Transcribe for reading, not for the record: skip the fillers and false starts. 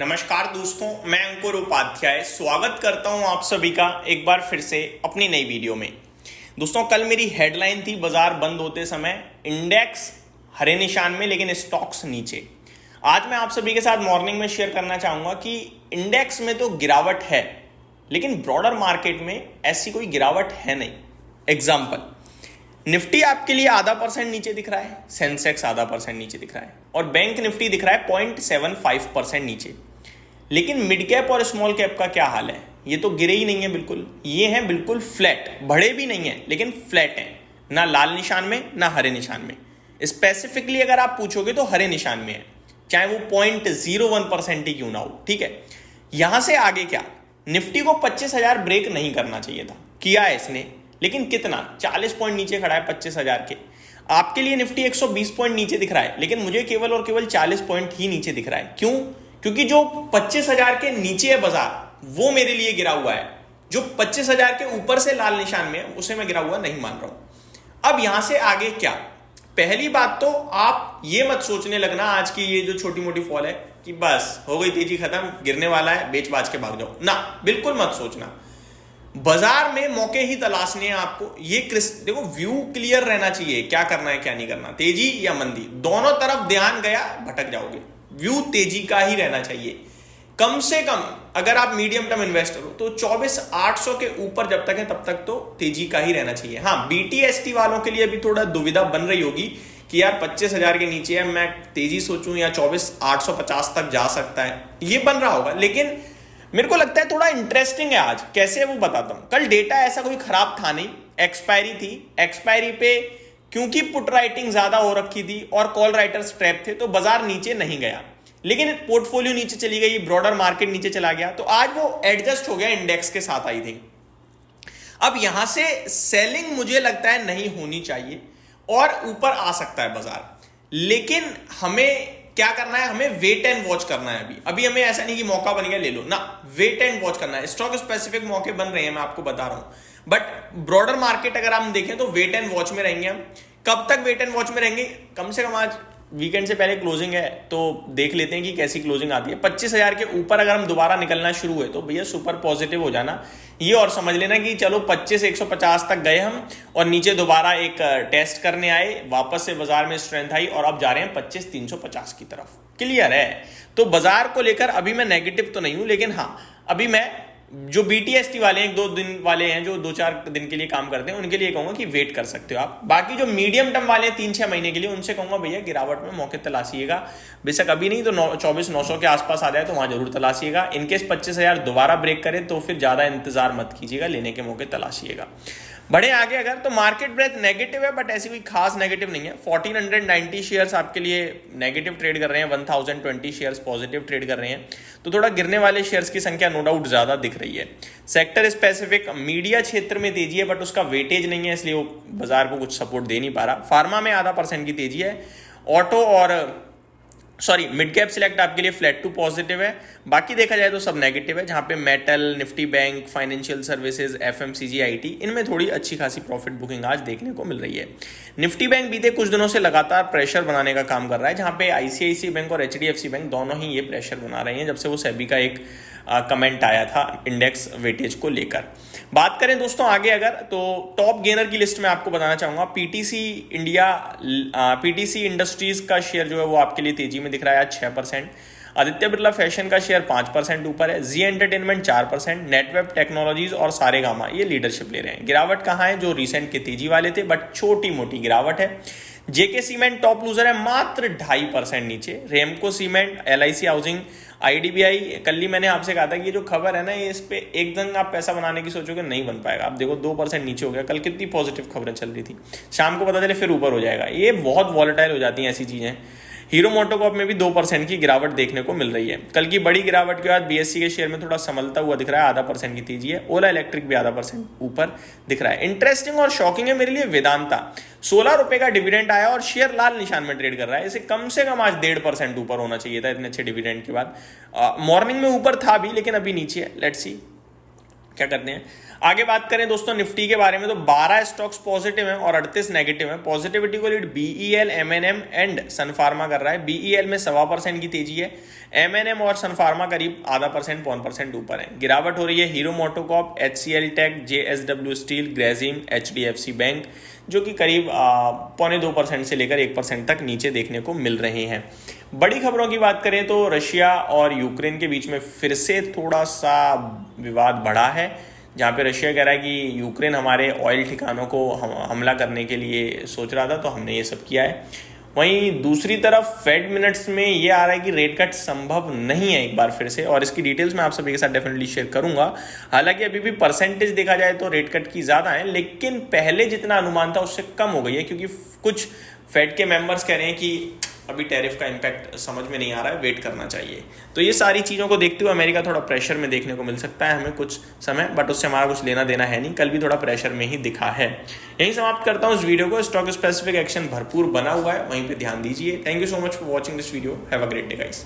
नमस्कार दोस्तों, मैं अंकुर उपाध्याय स्वागत करता हूं आप सभी का एक बार फिर से अपनी नई वीडियो में। दोस्तों, कल मेरी हेडलाइन थी बाजार बंद होते समय इंडेक्स हरे निशान में लेकिन स्टॉक्स नीचे। आज मैं आप सभी के साथ मॉर्निंग में शेयर करना चाहूंगा कि इंडेक्स में तो गिरावट है लेकिन ब्रॉडर मार्केट में ऐसी कोई गिरावट है नहीं। एग्जाम्पल, निफ्टी आपके लिए % नीचे दिख रहा है, सेंसेक्स % नीचे दिख रहा है और बैंक निफ्टी दिख रहा है 0.75% नीचे। लेकिन मिड कैप और स्मॉल कैप का क्या हाल है? ये तो गिरे ही नहीं है बिल्कुल, ये हैं बिल्कुल फ्लैट, बढ़े भी नहीं है लेकिन फ्लैट हैं, ना लाल निशान में ना हरे निशान में। स्पेसिफिकली अगर आप पूछोगे तो हरे निशान में है, चाहे वो 0.01% ही क्यों ना हो। ठीक है, यहां से आगे क्या? निफ्टी को 25,000 ब्रेक नहीं करना चाहिए था, किया है इसने, लेकिन कितना? 40 पॉइंट नीचे खड़ा है 25,000 के। आपके लिए निफ्टी 120 पॉइंट नीचे दिख रहा है लेकिन मुझे केवल और केवल 40 पॉइंट ही नीचे दिख रहा है। क्यों? क्योंकि जो 25,000 के नीचे है बाजार, वो मेरे लिए गिरा हुआ है। जो 25,000 के ऊपर से लाल निशान में है उसे मैं गिरा हुआ नहीं मान रहा हूं। अब यहां से आगे क्या? पहली बात तो आप ये मत सोचने लगना आज की ये जो छोटी मोटी फॉल है कि बस हो गई तेजी खत्म, गिरने वाला है, बेच बाज के भाग जाओ ना, बिल्कुल मत सोचना। बाजार में मौके ही तलाशने हैं आपको। ये देखो, व्यू क्लियर रहना चाहिए, क्या करना है क्या नहीं करना, तेजी या मंदी, दोनों तरफ ध्यान गया भटक जाओगे। व्यू तेजी का ही रहना चाहिए। कम से कम अगर आप मीडियम टर्म इन्वेस्टर हो तो 24,800 के ऊपर जब तक है तब तक तो तेजी का ही रहना चाहिए। हाँ, BTST वालों के लिए भी थोड़ा दुविधा बन रही होगी कि यार 25,000 के नीचे है, मैं तेजी सोचूं या 24,850 तक जा सकता है, ये बन रहा होगा। लेकिन मेरे को लगता है थोड़ा इंटरेस्टिंग है आज, कैसे वो बताता हूं। कल डेटा ऐसा कोई खराब था नहीं, एक्सपायरी थी, एक्सपायरी पे क्योंकि पुट राइटिंग ज्यादा हो रखी थी और कॉल राइटर्स ट्रैप थे तो बाजार नीचे नहीं गया, लेकिन पोर्टफोलियो नीचे चली गई, ब्रॉडर मार्केट नीचे चला गया, तो आज वो एडजस्ट हो गया इंडेक्स के साथ, आई थिंक। अब यहां से सेलिंग मुझे लगता है नहीं होनी चाहिए और ऊपर आ सकता है बाजार, लेकिन हमें क्या करना है? हमें वेट एंड वॉच करना है। अभी हमें ऐसा नहीं कि मौका बन गया ले लो ना, वेट एंड वॉच करना है। स्टॉक स्पेसिफिक मौके बन रहे हैं, मैं आपको बता रहा हूं, बट ब्रॉडर मार्केट अगर हम देखें तो वेट एंड वॉच में रहेंगे हम। कब तक वेट एंड वॉच में रहेंगे? कम से कम आज वीकेंड से पहले क्लोजिंग है तो देख लेते हैं कि कैसी क्लोजिंग आती है। 25,000 के ऊपर अगर हम दोबारा निकलना शुरू हुए तो भैया सुपर पॉजिटिव हो जाना ये, और समझ लेना कि चलो 25,150 तक गए हम और नीचे दोबारा एक टेस्ट करने आए, वापस से बाजार में स्ट्रेंथ आई और अब जा रहे हैं 25,350 की तरफ। क्लियर है? तो बाजार को लेकर अभी मैं नेगेटिव तो नहीं हूं, लेकिन हाँ, अभी मैं जो BTST वाले हैं, 1-2 दिन वाले हैं जो 2-4 दिन के लिए काम करते हैं, उनके लिए कहूंगा कि वेट कर सकते हो आप। बाकी जो मीडियम टर्म वाले हैं 3-6 महीने के लिए, उनसे कहूंगा भैया गिरावट में मौके तलाशिएगा। बेशक अभी नहीं तो 24,900 के आसपास आ जाए तो वहां जरूर तलाशिएगा। इनकेस 25,000 दोबारा ब्रेक करे तो फिर ज्यादा इंतजार मत कीजिएगा, लेने के मौके तलाशिएगा। बढ़े आगे अगर तो मार्केट ब्रेथ नेगेटिव है, बट ऐसी कोई खास नेगेटिव नहीं है। 1490 शेयर्स आपके लिए नेगेटिव ट्रेड कर रहे हैं, 1020 शेयर्स पॉजिटिव ट्रेड कर रहे हैं, तो थोड़ा गिरने वाले शेयर्स की संख्या नो डाउट ज्यादा दिख रही है। सेक्टर स्पेसिफिक मीडिया क्षेत्र में तेजी है बट उसका वेटेज नहीं है, इसलिए वो बाजार को कुछ सपोर्ट दे नहीं पा रहा। फार्मा में % की तेजी है। ऑटो और मिड कैप सिलेक्ट आपके लिए फ्लैट टू पॉजिटिव है। बाकी देखा जाए तो सब नेगेटिव है, जहां पे metal, Nifty bank, financial services, FMCG, IT, इनमें थोड़ी अच्छी खासी प्रॉफिट बुकिंग आज देखने को मिल रही है। निफ्टी बैंक बीते कुछ दिनों से लगातार प्रेशर बनाने का काम कर रहा है, जहां पे ICICI बैंक और HDFC बैंक दोनों ही ये प्रेशर बना रहे हैं जब से वो सेबी का एक कमेंट आया था इंडेक्स वेटेज को लेकर। बात करें दोस्तों आगे अगर, तो टॉप गेनर की लिस्ट में आपको बताना चाहूंगा PTC इंडस्ट्रीज का शेयर जो है वो आपके लिए तेजी में दिख रहा है 6%। आदित्य बिरला फैशन का शेयर 5% ऊपर है। जी एंटरटेनमेंट 4%। नेटवेब टेक्नोलॉजीज और सारेगामा ये लीडरशिप ले रहे हैं। गिरावट कहाँ है? जो रिसेंट के तेजी वाले थे बट छोटी मोटी गिरावट है। जेके सीमेंट टॉप लूजर है, मात्र 2.5% नीचे। रेमको सीमेंट, LIC हाउसिंग, IDBI, कल ही मैंने आपसे कहा था कि ये जो खबर है ना, ये इस पे एक दिन आप पैसा बनाने की सोचोगे नहीं बन पाएगा। आप देखो 2% नीचे हो गया। कल कितनी पॉजिटिव खबरें चल रही थी, शाम को पता चले फिर ऊपर हो जाएगा। ये बहुत वॉलेटाइल हो जाती हैं ऐसी चीजें। हीरो मोटोकॉर्प में भी 2% की गिरावट देखने को मिल रही है। कल की बड़ी गिरावट के बाद BSE के शेयर में थोड़ा संभलता हुआ दिख रहा है, 0.5% की तेजी है। ओला इलेक्ट्रिक भी 0.5% ऊपर दिख रहा है। इंटरेस्टिंग और शॉकिंग है मेरे लिए वेदांता, 16 रुपए का डिविडेंड आया और शेयर लाल निशान में ट्रेड कर रहा है। इसे कम से कम आज 1.5% ऊपर होना चाहिए था इतने अच्छे डिविडेंड के बाद। मॉर्निंग में ऊपर था भी लेकिन अभी नीचे है। लेट्स सी क्या करते हैं। आगे बात करें दोस्तों निफ्टी के बारे में, तो 12 स्टॉक्स पॉजिटिव हैं और 38 नेगेटिव हैं। पॉजिटिविटी को lead BEL, M&M and Sun Pharma कर रहा है। बीईएल में 1.25% की तेजी है, एमएनएम और सन फार्मा करीब 0.5% 1% ऊपर है। गिरावट हो रही है Hero MotoCorp, HCL Tech, JSW Steel, Grasim, HDFC bank, जो कि करीब 0.25% से लेकर 1% तक नीचे देखने को मिल रहे हैं। बड़ी खबरों की बात करें तो रशिया और यूक्रेन के बीच में फिर से थोड़ा सा विवाद बढ़ा है, जहाँ पे रशिया कह रहा है कि यूक्रेन हमारे ऑयल ठिकानों को हमला करने के लिए सोच रहा था, तो हमने ये सब किया है। वहीं दूसरी तरफ फेड मिनट्स में ये आ रहा है कि रेट कट संभव नहीं है एक बार फिर से, और इसकी डिटेल्स मैं आप सभी के साथ डेफिनेटली शेयर करूंगा। हालांकि अभी भी परसेंटेज देखा जाए तो रेट कट की ज़्यादा है, लेकिन पहले जितना अनुमान था उससे कम हो गई है, क्योंकि कुछ फेड के मेंबर्स कह रहे हैं कि अभी टैरिफ का इम्पैक्ट समझ में नहीं आ रहा है, वेट करना चाहिए। तो ये सारी चीज़ों को देखते हुए अमेरिका थोड़ा प्रेशर में देखने को मिल सकता है हमें कुछ समय, बट उससे हमारा कुछ लेना देना है नहीं। कल भी थोड़ा प्रेशर में ही दिखा है। यहीं समाप्त करता हूँ इस वीडियो को। स्टॉक स्पेसिफिक एक्शन भरपूर बना हुआ है, वहीं पे ध्यान दीजिए। Thank you so much for watching this video. Have a great day guys.